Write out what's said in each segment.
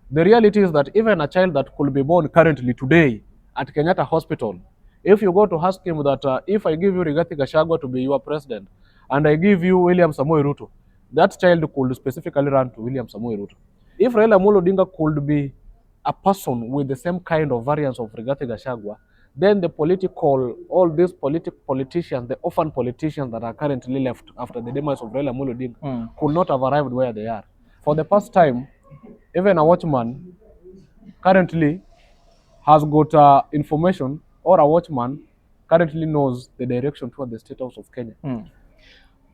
The reality is that even a child that could be born currently today at Kenyatta Hospital, if you go to ask him that if I give you Rigathi Gachagua to be your president and I give you William Samoei Ruto, that child could specifically run to William Samoei Ruto. If Raila Amolo Odinga could be a person with the same kind of variance of Rigathi Gachagua, then the all these politicians, the orphan politicians that are currently left after the demise of Raila Amolo Odinga could not have arrived where they are. For the first time, even a watchman currently has got information, or a watchman currently knows the direction toward the State House of Kenya.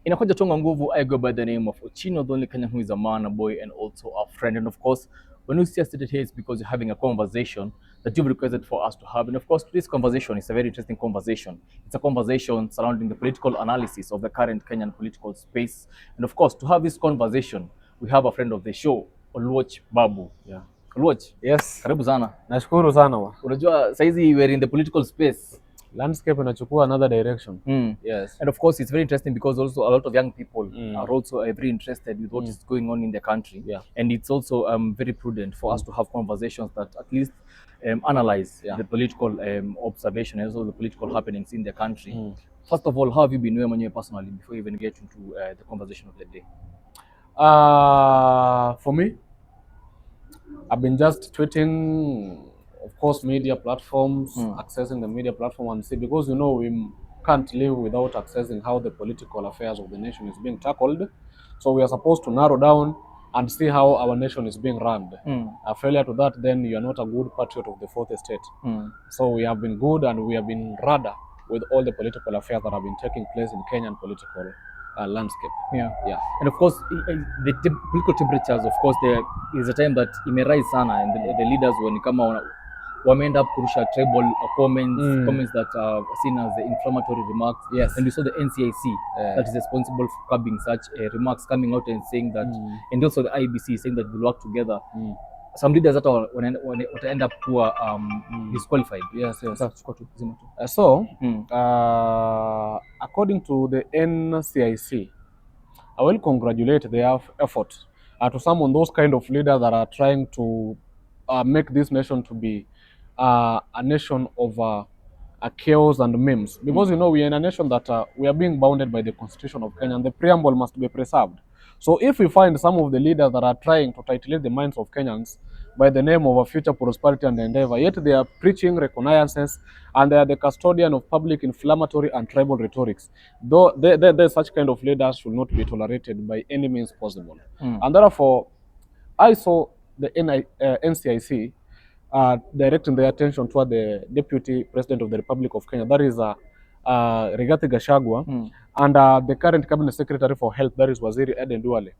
Inakuja Tonga Nguvu. I go by the name of Ochino, the only Kenyan who is a man, a boy, and also a friend. And of course, when we see us seated here, it's because you're having a conversation that you've requested for us to have. And of course, today's conversation is a very interesting conversation. It's a conversation surrounding the political analysis of the current Kenyan political space. And of course, to have this conversation, we have a friend of the show, Oluoch Babu. Yeah. Oluoch. Yes. Karibu sana. Nashukuru sana wa. Unajua saizi we're in the political space. Landscape inachukua another direction. Yes. And of course, it's very interesting because also a lot of young people are also very interested with what is going on in the country. Yeah. And it's also very prudent for us to have conversations that at least analyze the political observation and also the political happenings in the country. First of all, how have you been doing personally before you even get into the conversation of the day? For me, I've been just tweeting, of course, media platforms, accessing the media platform and see, because you know we can't live without accessing how the political affairs of the nation is being tackled. So we are supposed to narrow down and see how our nation is being run. A failure to that, then you are not a good patriot of the fourth estate. So we have been good and we have been rather with all the political affairs that have been taking place in Kenyan political landscape. Yeah. And of course, the political temperatures, of course, there is a time that it may rise sana, and the leaders when come out, wameenda kurusha tribal comments that are seen as the inflammatory remarks. Yes. And we saw the NCIC that is responsible for curbing such remarks coming out and saying that, and also the IBC saying that we'll work together. Some leaders that are when end up poor disqualified. Yes. So, according to the NCIC, I will congratulate their effort to summon those kind of leaders that are trying to make this nation to be a nation of chaos and memes. Because you know we are in a nation that we are being bounded by the Constitution of Kenya, and the preamble must be preserved. So if we find some of the leaders that are trying to titillate the minds of Kenyans by the name of a future prosperity and endeavor, yet they are preaching reconnaissance and they are the custodian of public inflammatory and tribal rhetorics, though such kind of leaders should not be tolerated by any means possible. And therefore, I saw the NCIC directing their attention toward the Deputy President of the Republic of Kenya, that is Rigathi Gachagua, and the current Cabinet Secretary for Health, that is Waziri Aden Duale,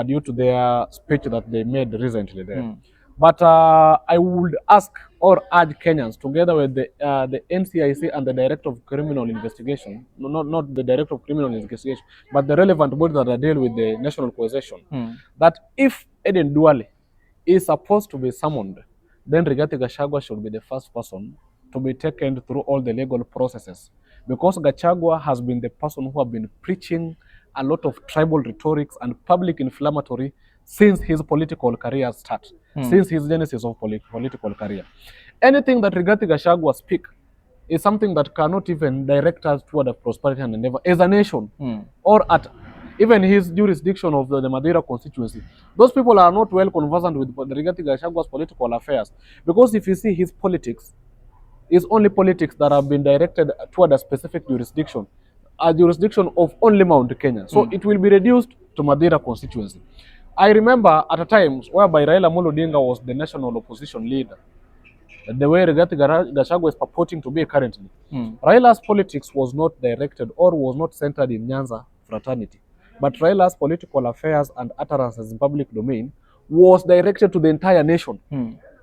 due to their speech that they made recently there. But I would ask or urge Kenyans, together with the NCIC and the Director of Criminal Investigation, not the Director of Criminal Investigation, but the relevant bodies that deal with the national cohesion, that if Aden Duale is supposed to be summoned, then Rigathi Gachagua should be the first person to be taken through all the legal processes, because Gachagua has been the person who have been preaching a lot of tribal rhetorics and public inflammatory since his political career start, since his genesis of political career. Anything that Rigathi Gachagua speak is something that cannot even direct us toward a prosperity and endeavor as a nation, or at even his jurisdiction of the Madeira constituency. Those people are not well conversant with Rigathi Gachagua's political affairs, because if you see his politics, it's only politics that have been directed toward a specific jurisdiction, a jurisdiction of only Mount Kenya. So it will be reduced to Madeira constituency. I remember at a time whereby Raila Amolo Odinga was the national opposition leader, the way Rigathi Gachagua is purporting to be currently. Raila's politics was not directed or was not centered in Nyanza fraternity, but Raila's political affairs and utterances in public domain was directed to the entire nation.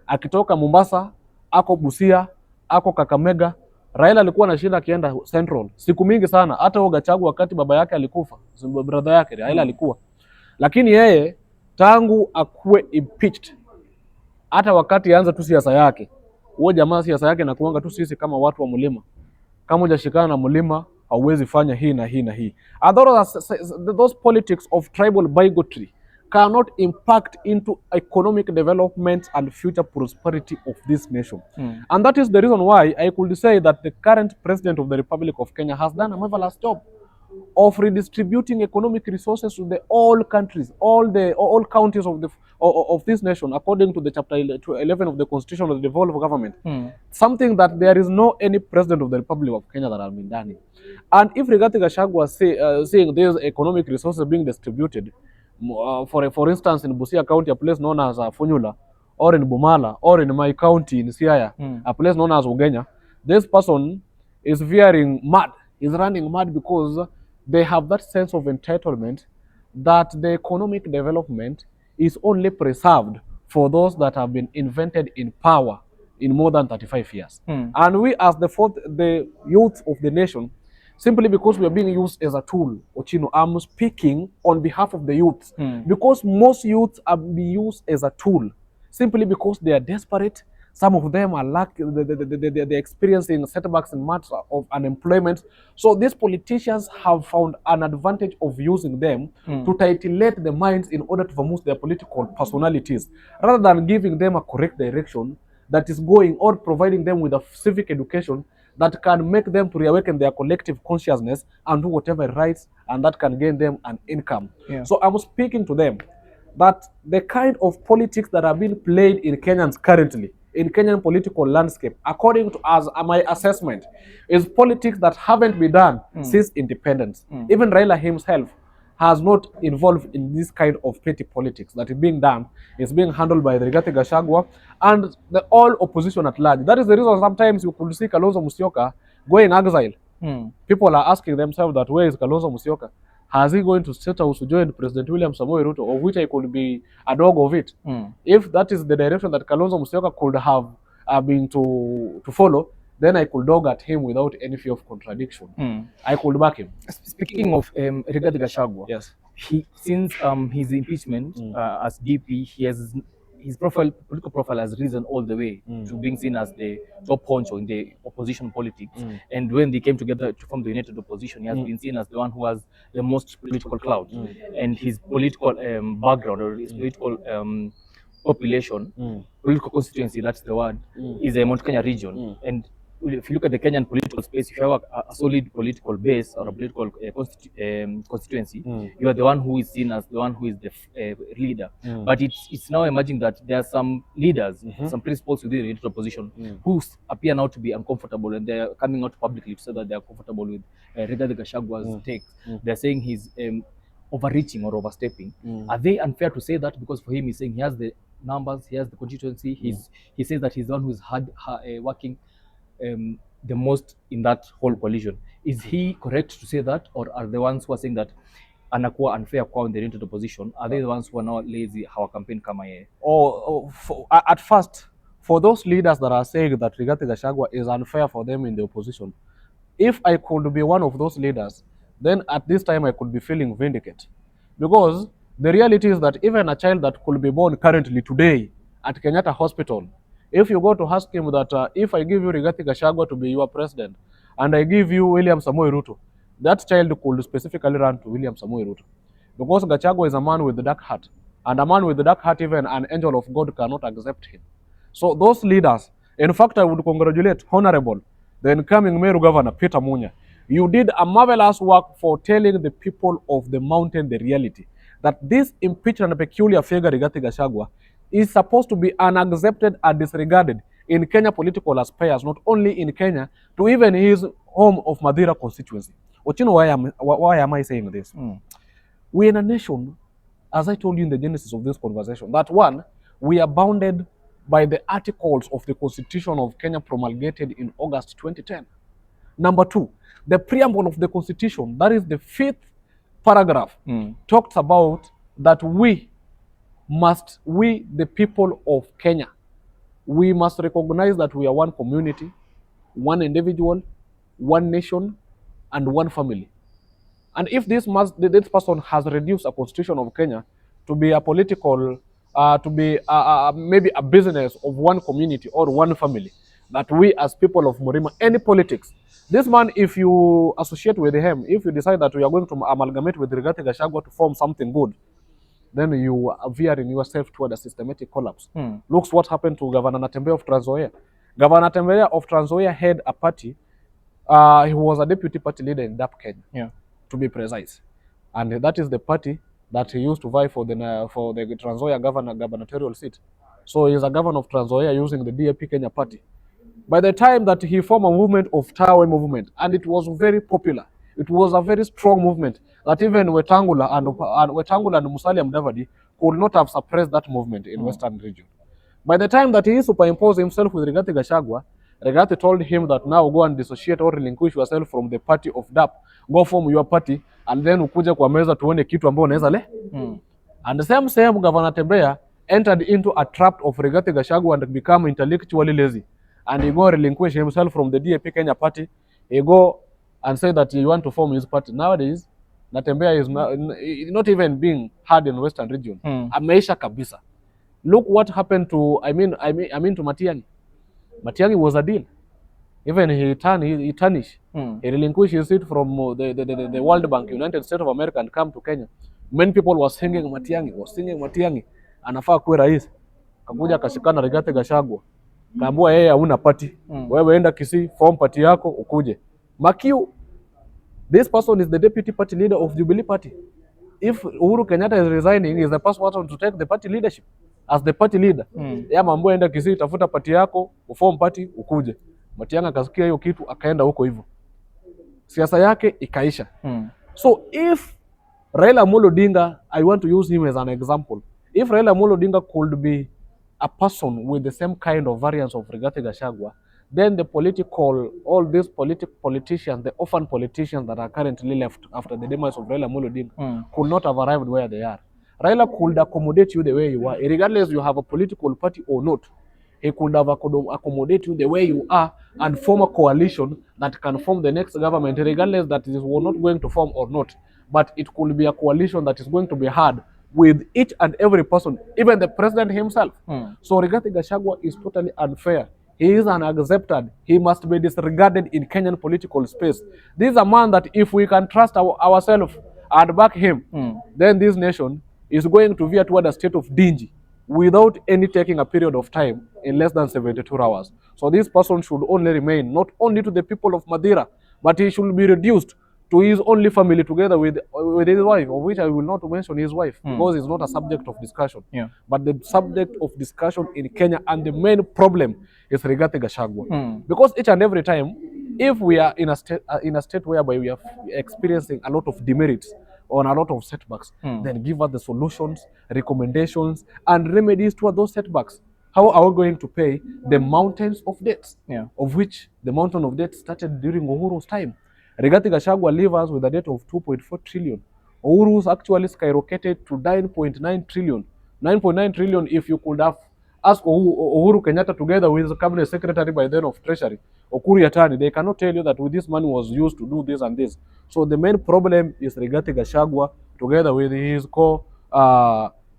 Akitoka Mombasa, ako Busia, ako Kakamega, Raila alikuwa anashinda akienda Central siku mingi sana. Hata huo Gachagua wakati baba yake alikufa, brother yake Raila alikuwa, lakini yeye tangu akuwe impeached, hata wakati anza tu siasa yake, huo jamaa siasa yake na kuanga tu sisi kama watu wa mlima, kama hujashikana na mlima hauwezi fanya hii na hii na hii. And those politics of tribal bigotry cannot impact into economic development and future prosperity of this nation. And that is the reason why I could say that the current president of the Republic of Kenya has done a marvelous job of redistributing economic resources to the all countries, all counties of this nation, according to the chapter 11 of the Constitution of the Devolved Government. Something that there is no any president of the Republic of Kenya that has been done. And if Rigathi Gachagua saying these economic resources being distributed, for instance, in Busia County, a place known as Funyula, or in Bumala, or in my county in Siaya, a place known as Ugenya, this person is veering mad, is running mad because they have that sense of entitlement that the economic development is only preserved for those that have been invented in power in more than 35 years. And we as the youth of the nation, simply because we are being used as a tool, Ochino, I'm speaking on behalf of the youth, because most youths are being used as a tool simply because they are desperate. Some of them are they're experiencing setbacks in matters of unemployment. So these politicians have found an advantage of using them to titillate the minds in order to promote their political personalities, rather than giving them a correct direction that is going, or providing them with a civic education that can make them to reawaken their collective consciousness and do whatever rights, and that can gain them an income. So I'm speaking to them that the kind of politics that are being played in Kenyans currently, in Kenyan political landscape, according to as my assessment, is politics that haven't been done since independence. Even Raila himself has not involved in this kind of petty politics that is being done. It's being handled by the Rigathi Gachagua and the all opposition at large. That is the reason sometimes you could see Kalonzo Musyoka going exile. People are asking themselves that where is Kalonzo Musyoka? Has he going to set out to join President William Ruto, of which I could be a dog of it? If that is the direction that Kalonzo Musyoka could have been to follow, then I could dog at him without any fear of contradiction. I could back him. Speaking of Rigathi Gachagua, Yes. Since his impeachment as DP, his political profile has risen all the way to being seen as the top honcho in the opposition politics. And when they came together to form the united opposition, he has been seen as the one who has the most political clout. And his political background, or his political population, political constituency, that's the word, is the Mount Kenya region. And if you look at the Kenyan political space, if you have a solid political base or a political constituency, you are the one who is seen as the one who is the leader. But it's now emerging that there are some leaders, some principals within the united opposition who appear now to be uncomfortable, and they are coming out publicly to say that they are comfortable with Rigathi Gachagua's take. They're saying he's overreaching or overstepping. Are they unfair to say that? Because for him, he's saying he has the numbers, he has the constituency. He says that he's the one who's working the most in that whole coalition. Is he correct to say that, or are the ones who are saying that anakuwa unfair kwa in the united opposition, are they the ones who are now lazy how a campaign kama yeye? At first, for those leaders that are saying that Rigathi Gachagua is unfair for them in the opposition, if I could be one of those leaders, then at this time I could be feeling vindicated. Because the reality is that even a child that could be born currently today at Kenyatta Hospital, if you go to ask him that if I give you Rigathi Gachagua to be your president, and I give you William Samoei Ruto, that child could specifically run to William Samoei Ruto. Because Gachagua is a man with a dark heart. And a man with a dark heart, even an angel of God cannot accept him. So those leaders, in fact, I would congratulate Honorable, the incoming Meru Governor, Peter Munya. You did a marvelous work for telling the people of the mountain the reality, that this impeached and peculiar figure, Rigathi Gachagua, is supposed to be unaccepted and disregarded in Kenya political aspires, not only in Kenya, to even his home of Madira constituency. Ochino, why am I saying this? We're in a nation, as I told you in the genesis of this conversation, that one, we are bounded by the articles of the Constitution of Kenya promulgated in August 2010. Number two, the preamble of the Constitution, that is the 5th paragraph, talks about that we, the people of Kenya, we must recognize that we are one community, one individual, one nation, and one family. And if this person has reduced a constitution of Kenya to be a political, to be maybe a business of one community or one family, that we as people of Murima, any politics, this man, if you associate with him, if you decide that we are going to amalgamate with Rigathi Gachagua to form something good, then you are veering yourself toward a systematic collapse. Looks what happened to Governor Natembeya of Trans Nzoia. Governor Natembeya of Trans Nzoia had a party. He was a deputy party leader in DAP Kenya, to be precise, and that is the party that he used to vie for the Trans Nzoia gubernatorial seat. So he is a governor of Trans Nzoia using the DAP Kenya party. By the time that he formed a movement of Tawe movement, and it was very popular, it was a very strong movement that even Wetangula and Musalia Mudavadi could not have suppressed that movement in Western region. By the time that he superimposed himself with Rigathi Gachagua, Rigathi told him that now go and dissociate or relinquish yourself from the party of DAP, go form your party, and then ukuje kwa meza tuone kitu ambao unaweza le. And the same Governor Tembea entered into a trap of Rigathi Gachagua and become intellectually lazy. And he go relinquish himself from the DAP Kenya party. He go and say that he want to form his party. Nowadays, Natembeya is not even being heard in Western region. Ameisha kabisa. Look what happened to to Matiang'i. Matiang'i was a deal. Even he tarnished. He relinquished his seat from the World Bank, United States of America, and come to Kenya. Many people were singing Matiang'i. Anafaa kuwe rais. Kakuja akashikana Rigathi Gachagua. Kaambua yeye hauna party. Wewe enda Kisii, form party yako ukuje. Makiu, this person is the deputy party leader of Jubilee Party. If Uhuru Kenyatta is resigning, he is the first person to take the party leadership as the party leader. Ya mambo enda Kisii, tafuta party yako, uform party ukuje. Matiang'i akasikia hiyo kitu akaenda huko hivyo. Siasa yake ikaisha. So if Raila Amolo Odinga, I want to use him as an example. If Raila Amolo Odinga could be a person with the same kind of variance of Rigathi Gachagua, then all these politicians, the orphan politicians that are currently left after the demise of Raila Amolo Odinga, could not have arrived where they are. Raila could accommodate you the way you are, regardless you have a political party or not. He could have accommodate you the way you are and form a coalition that can form the next government, regardless that it was not going to form or not. But it could be a coalition that is going to be hard with each and every person, even the president himself. So Rigathi Gachagua is totally unfair. He is unaccepted. He must be disregarded in Kenyan political space. This is a man that if we can trust ourselves and back him, then this nation is going to veer toward a state of dingy without any taking a period of time in less than 72 hours. So this person should only remain not only to the people of Madira, but he should be reduced to his only family together with his wife, of which I will not mention his wife because it's not a subject of discussion. But the subject of discussion in Kenya and the main problem is Rigathi Gachagua. Because each and every time, if we are in a state whereby we are experiencing a lot of demerits on a lot of setbacks, then give us the solutions, recommendations, and remedies toward those setbacks. How are we going to pay the mountains of debts, of which the mountain of debt started during Uhuru's time? Rigathi Gachagua leaves us with a debt of 2.4 trillion. Uhuru's actually skyrocketed to 9.9 trillion. 9.9 trillion if you could have asked Uhuru Kenyatta together with the cabinet secretary by then of treasury, Okuru Yatani, they cannot tell you that with this money was used to do this and this. So the main problem is Rigathi Gachagua together with his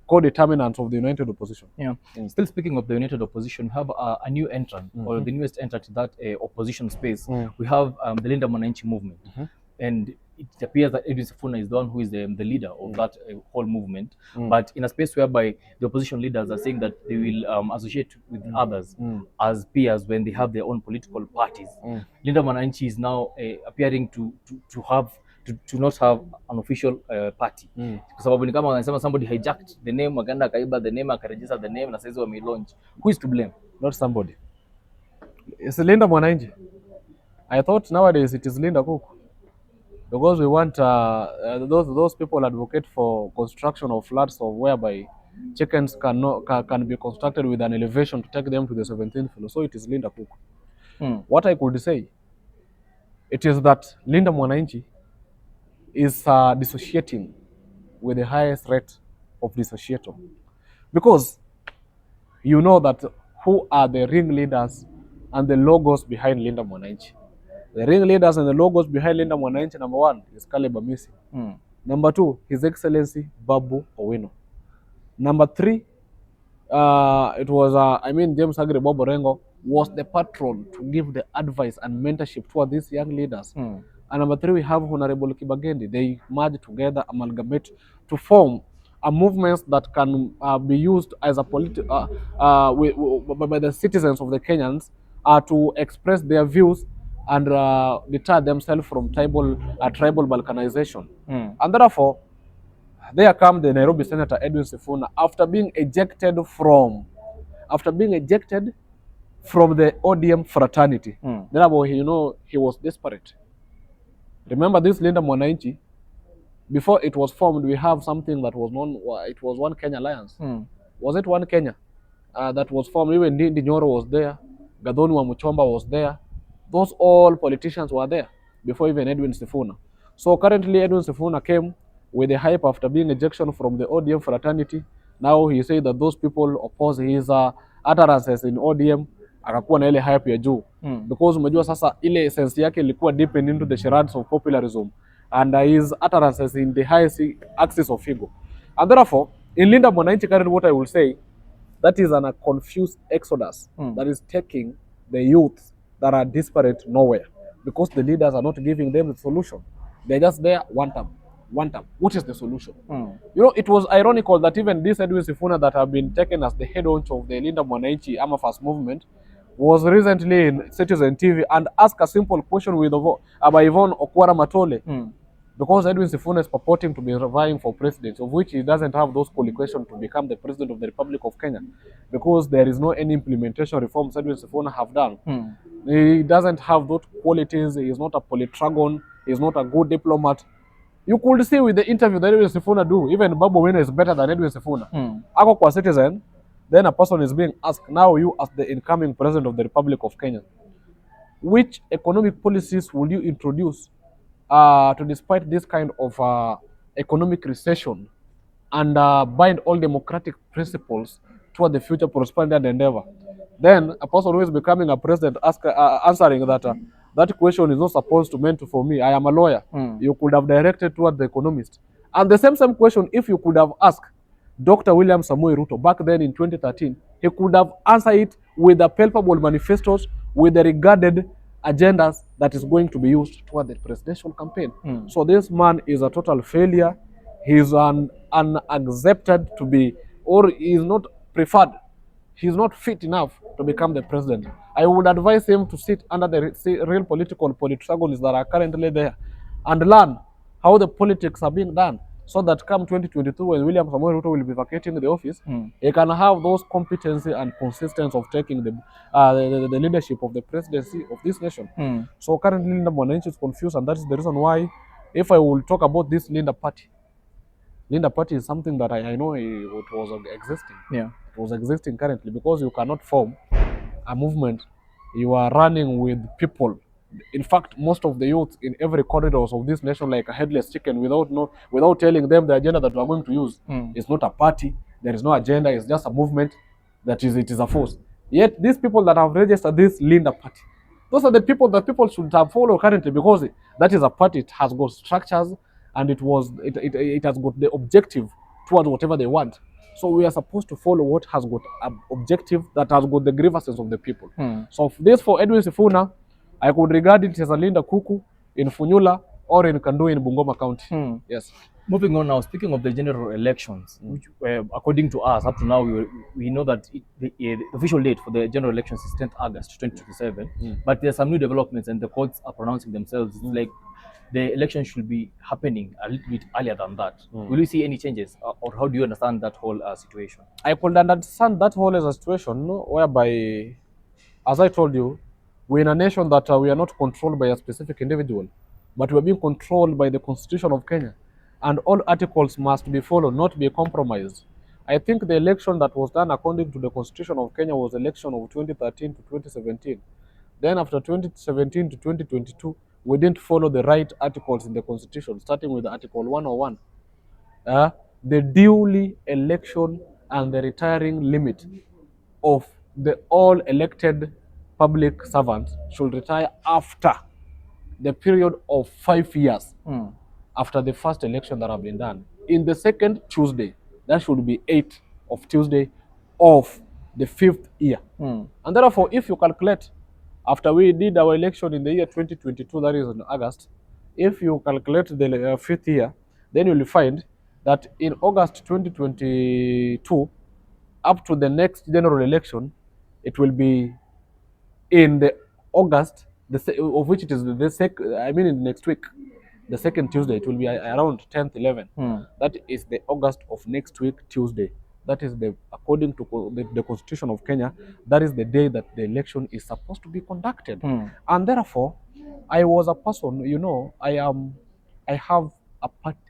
co-determinants of the United Opposition. Still speaking of the United Opposition, we have a new entrant, or the newest entrant to that opposition space. We have the Linda Mwananchi movement. And it appears that Edwin Sifuna is the one who is the leader of that whole movement. But in a space whereby the opposition leaders are saying that they will associate with others as peers when they have their own political parties. Linda Mwananchi is now appearing to not have an official party. Kwa sababu ni kama wanasema somebody hijacked the name, wakaenda kaiba the name, akaregister the name na sasa wamelaunch. Who is to blame? Not somebody. It's Linda Mwananchi. I thought nowadays it is Linda Cook. Because we want those people advocate for construction of flats of whereby chickens can be constructed with an elevation to take them to the 17th floor. So it is Linda Cook. What I could say, it is that Linda Mwananchi is dissociating with the highest rate of dissociator. Because you know that who are the ringleaders and the logos behind Linda Mwananchi. The ringleaders and the logos behind Linda Mwananchi, number one, is Caleb Amisi. Number two, His Excellency Babu Owino. Number three, it was, James Agri Bobo Rengo was the patron to give the advice and mentorship toward these young leaders. And number three, we have Honorable Kibagendi. They merge together, amalgamate to form movements that can be used as a by the citizens of the Kenyans to express their views and deter themselves from tribal balkanization. And therefore, there come the Nairobi Senator Edwin Sifuna after being ejected from the ODM fraternity. Therefore, he was desperate. Remember this Linda Mwananchi, before it was formed, we have something that was known, it was One Kenya Alliance. Was it One Kenya that was formed? Even Ndindi Nyoro was there, Gadhoni wa Muchomba was there. Those all politicians were there before even Edwin Sifuna. So currently Edwin Sifuna came with the hype after being ejection from the ODM fraternity. Now he said that those people oppose his utterances in ODM, akakuwa na ile hype ya juu. Because umejua sasa ile sense yake ilikuwa deepened into the charades of popularism and his utterances in the highest axis of ego. And therefore, in Linda Mwananchi current, what I will say, that is a confused exodus that is taking the youth that are disparate nowhere because the leaders are not giving them the solution. They're just there, one term. What is the solution? It was ironical that even this Edwin Sifuna that have been taken as the head honcho of the Linda Mwananchi Amafas movement was recently in Citizen TV and asked a simple question with by Yvonne Okwara Matole. Because Edwin Sifuna is purporting to be vying for president, of which he doesn't have those qualifications to become the president of the Republic of Kenya, because there is no any implementation reforms Edwin Sifuna have done. He doesn't have those qualities. He is not a polytragon. He is not a good diplomat. You could see with the interview that Edwin Sifuna do, even Babu Wina is better than Edwin Sifuna. Ako kwa Citizen, then a person is being asked, now you as the incoming president of the Republic of Kenya, which economic policies will you introduce to despite this kind of economic recession and bind all democratic principles toward the future prosperity and endeavor? Then a person who is becoming a president answering that that question is not supposed to meant for me. I am a lawyer. You could have directed toward the economist. And the same question, if you could have asked Dr. William Samoei Ruto back then in 2013, he could have answered it with the palpable manifestos, with the regarded agendas that is going to be used toward the presidential campaign. So this man is a total failure. He is unaccepted to be, or he is not preferred. He is not fit enough to become the president. I would advise him to sit under the real political politagonists that are currently there and learn how the politics are being done, so that come 2022, when William Samoei Ruto will be vacating the office, he can have those competency and consistency of taking the leadership of the presidency of this nation. So currently Linda Mwananchi is confused, and that is the reason why, if I will talk about this Linda Party is something that I know it was existing. Yeah. It was existing currently, because you cannot form a movement. You are running with people. In fact, most of the youth in every corridors of this nation like a headless chicken without telling them the agenda that we are going to use. It's not a party. There is no agenda. It's just a movement it is a force. Yet these people that have registered this Linda Party, those are the people that people should have followed currently, because that is a party. It has got structures and it has got the objective towards whatever they want. So we are supposed to follow what has got an objective that has got the grievances of the people. So for Edwin Sifuna, I could regard it as a Linda Kuku in Funyula or in Kandu in Bungoma County. Yes. Moving on now, speaking of the general elections, which, according to us, up to now, we know that the official date for the general elections is 10th August 2027. But there are some new developments, and the courts are pronouncing themselves. It's like the election should be happening a little bit earlier than that. Will you see any changes, or how do you understand that whole situation? I could understand that whole as a situation whereby, as I told you, we're in a nation that we are not controlled by a specific individual, but we're being controlled by the Constitution of Kenya. And all articles must be followed, not be compromised. I think the election that was done according to the Constitution of Kenya was election of 2013 to 2017. Then after 2017 to 2022, we didn't follow the right articles in the Constitution, starting with Article 101. The duly election and the retiring limit of the all elected public servants should retire after the period of 5 years after the first election that have been done. In the second Tuesday, that should be 8th of Tuesday of the 5th year. And therefore, if you calculate, after we did our election in the year 2022, that is in August, if you calculate the 5th year, then you'll find that in August 2022, up to the next general election, it will be in the August, of which it is I mean in next week, the second Tuesday, it will be around 10th, 11th. That is the August of next week, Tuesday. That is according to the Constitution of Kenya, that is the day that the election is supposed to be conducted. And therefore, I was a person, I have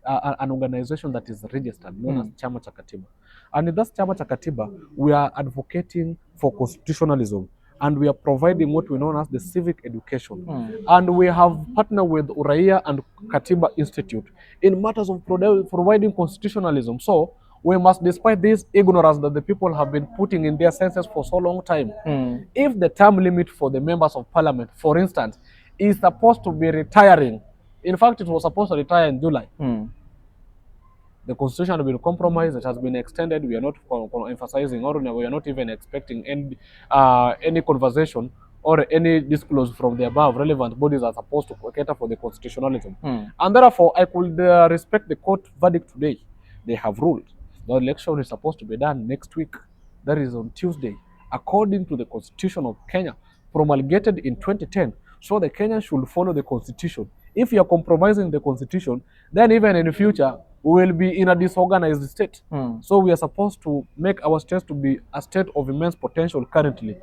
an organization that is registered, known as Chama Cha Katiba. And in that Chama Cha Katiba, we are advocating for constitutionalism, and we are providing what we know as the civic education. And we have partnered with Uraia and Katiba Institute in matters of providing constitutionalism. So we must, despite this ignorance that the people have been putting in their senses for so long time, if the term limit for the members of parliament, for instance, is supposed to be retiring, in fact, it was supposed to retire in July. The constitution has been compromised. It has been extended. We are not emphasizing, or we are not even expecting any conversation or any disclose from the above relevant bodies are supposed to cater for the constitutionalism. And therefore, I could respect the court verdict today. They have ruled the election is supposed to be done next week. That is on Tuesday, according to the Constitution of Kenya, promulgated in 2010. So the Kenyans should follow the Constitution. If you are compromising the Constitution, then even in the future, we will be in a disorganized state. So we are supposed to make our state to be a state of immense potential currently,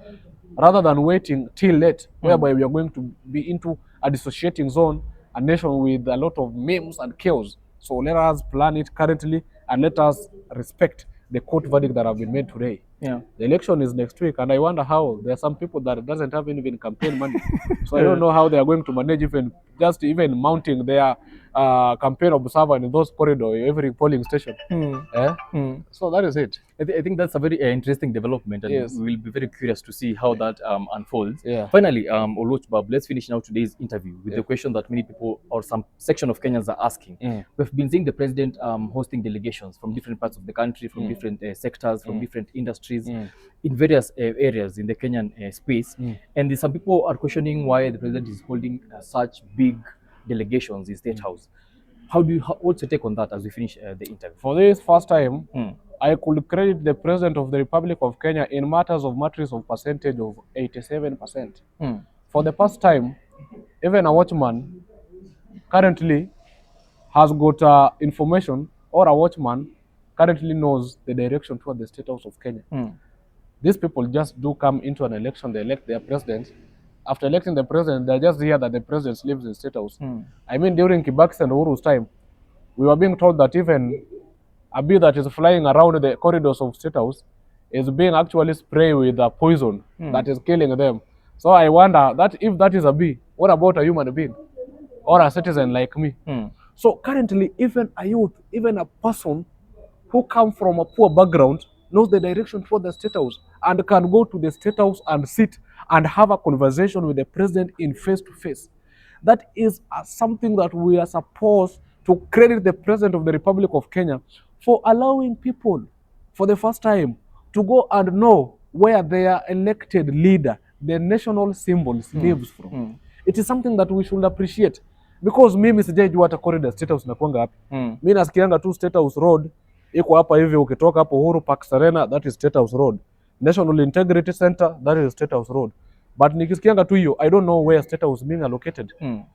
rather than waiting till late, whereby we are going to be into a dissociating zone, a nation with a lot of memes and chaos. So let us plan it currently, and let us respect the court verdict that have been made today. Yeah. The election is next week, and I wonder how there are some people that doesn't have even campaign money. So I don't know how they are going to manage even mounting their campaign observer in those corridors, every polling station. So that is it. I think that's a very interesting development, and Yes. we'll be very curious to see how that unfolds. Yeah. Finally, Oluoch Babu, let's finish now today's interview with the question that many people or some section of Kenyans are asking. We've been seeing the president hosting delegations from different parts of the country, from different sectors, from different industries, in various areas in the Kenyan space. And some people are questioning why the president is holding such big delegations in State House. What's your take on that as we finish the interview? For this first time, I could credit the President of the Republic of Kenya in matters of matrix of percentage of 87%. For the first time, even a watchman currently has got information, or a watchman currently knows the direction toward the State House of Kenya. These people just do come into an election, they elect their president. After electing the president, they just hear that the president lives in State House. I mean, during Kibaki's and Uhuru's time, we were being told that even a bee that is flying around the corridors of State House is being actually sprayed with a poison that is killing them. So I wonder that if that is a bee, what about a human being or a citizen like me? So currently, even a youth, even a person who comes from a poor background knows the direction toward the State House and can go to the State House and sit and have a conversation with the president in face to face. That is something that we are supposed to credit the President of the Republic of Kenya for allowing people for the first time to go and know where their elected leader, the national symbols, lives from. It is something that we should appreciate, because mimi sijaijua hata corridor State House inakuanga wapi. Mimi nasikianga tu State House Road iko hapa hivi, ukitoka hapo Uhuru Park Serena, that is State House Road. National Integrity Center, that is State House Road. But nikisikianga tu hiyo, I don't know where State House being allocated.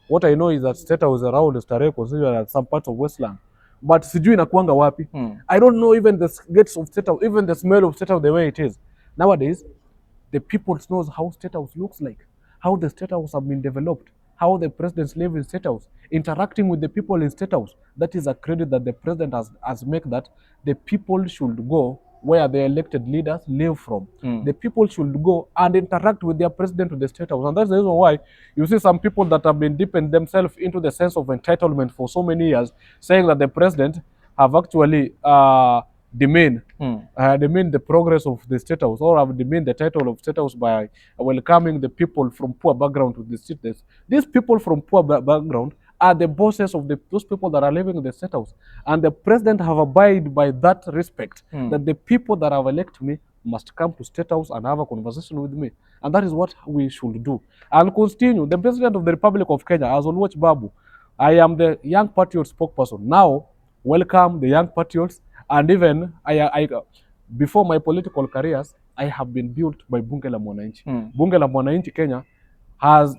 What I know is that State House around Starehe, considered as some parts of Westland. But sijui inakuanga wapi. I don't know even the gates of State House, even the smell of State House, the way it is. Nowadays, the people knows how State House looks like, how the State House have been developed, how the presidents live in State House, interacting with the people in State House. That is a credit that the president has made, that the people should go where the elected leaders live from. The people should go and interact with their president to the State House. And that's the reason why you see some people that have been deepened themselves into the sense of entitlement for so many years, saying that the president have actually demeaned the progress of the State House, or have demeaned the title of State House by welcoming the people from poor background to the State House. These people from poor background are the bosses of those people that are living in the State House. And the president have abided by that respect, that the people that have elected me must come to State House and have a conversation with me. And that is what we should do. I'll continue. The President of the Republic of Kenya, as Oluoch Babu, I am the Young Patriot spokesperson. Now, welcome the young patriots, and even before my political careers, I have been built by Bunge la Mwananchi. Bunge la Mwananchi Kenya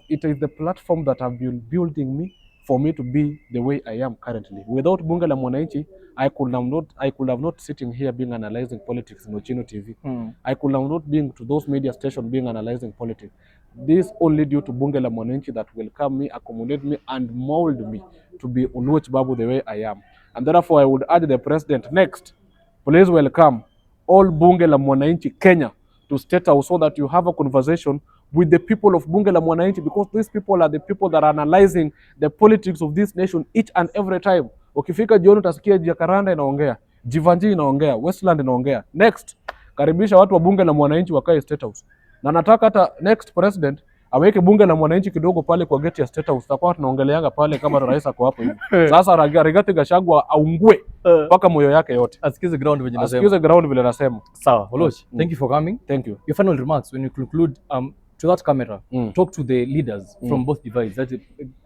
it is the platform that have been building me for me to be the way I am currently. Without Bunge la Mwananchi, I could have not sitting here being analyzing politics in Ochino TV. I could have not been to those media stations being analyzing politics. This only due to Bunge la Mwananchi that welcome me, accommodate me, and mold me to be Oluoch Babu the way I am. And therefore, I would urge the president next, please welcome all Bunge la Mwananchi Kenya to State House so that you have a conversation with the people of Bunge la Mwananchi, because these people are the people that are analyzing the politics of this nation each and every time. Ukifika jioni utasikia Jacaranda inaongea, Jivanji inaongea, Westland inaongea. Next, karibisha watu wa Bunge la Mwananchi wakae State House. Na nataka hata next president aweke Bunge la Mwananchi kidogo pale kwa gate ya State House. Tutakuwa tunaongeleanga pale kama rais ako hapo hivi. Sasa Rigathi Gachagua aungue mpaka moyo yake yote. Asikize ground vile nasema. Asikize ground vile nasema. Sawa, Oluoch, thank you for coming. Thank you. Your final remarks when you conclude to that camera, talk to the leaders from both divides, that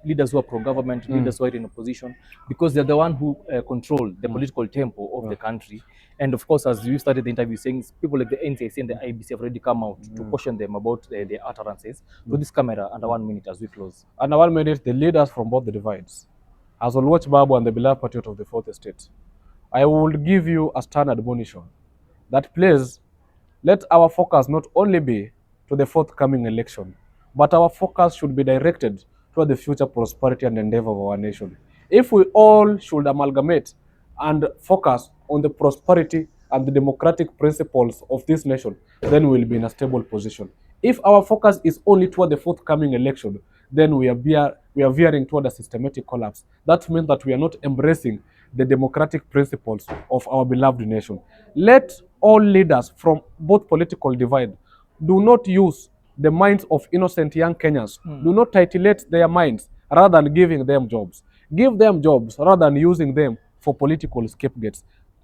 leaders who are pro-government, leaders who are in opposition, because they're the one who control the political tempo of the country. And of course, as you started the interview saying, people like the NCIC and the IBC have already come out to caution them about their utterances. To this camera, under 1 minute as we close. Under 1 minute, the leaders from both the divides, as Oluoch Babu and the beloved patriot of the fourth estate, I will give you a stern admonition that please, let our focus not only be to the forthcoming election, but our focus should be directed toward the future prosperity and endeavor of our nation. If we all should amalgamate and focus on the prosperity and the democratic principles of this nation, then we will be in a stable position. If our focus is only toward the forthcoming election, then we are veering toward a systematic collapse. That means that we are not embracing the democratic principles of our beloved nation. Let all leaders from both political divide do not use the minds of innocent young Kenyans. Do not titillate their minds rather than giving them jobs. Give them jobs rather than using them for political scapegoats.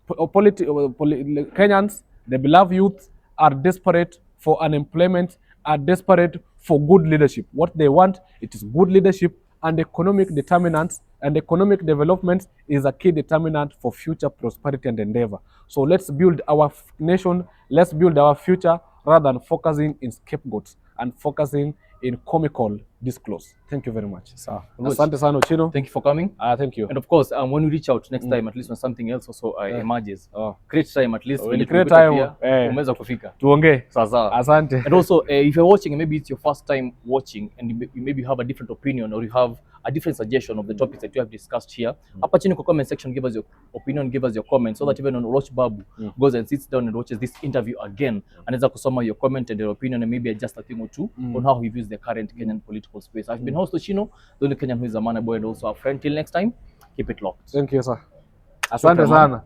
Kenyans, the beloved youth, are desperate for unemployment, are desperate for good leadership. What they want, it is good leadership, and economic determinants, and economic development is a key determinant for future prosperity and endeavor. So let's build our nation, let's build our future rather than focusing in scapegoats and focusing in comical discourse. Thank you very much. Asante sana Ochino. Thank you for coming. Thank you. And of course, when we reach out next time, at least when something else also emerges, create time at least. When you create time, umeweza kufika. Tuongee. Sawa. Asante. And also, if you're watching and maybe it's your first time watching and you maybe have a different opinion or you have a different suggestion of the topics that you have discussed here, hapa chini kwa comment section, give us your opinion, give us your comments, so that even when Oluoch Babu goes and sits down and watches this interview again, anaweza kusoma your comment and your opinion and maybe adjust a thing or two on how he views the current Kenyan political space. I've been host Ochino, the only Kenyan who is a man, a boy, and also a friend. Till next time, keep it locked. Thank you, sir. Asante sana.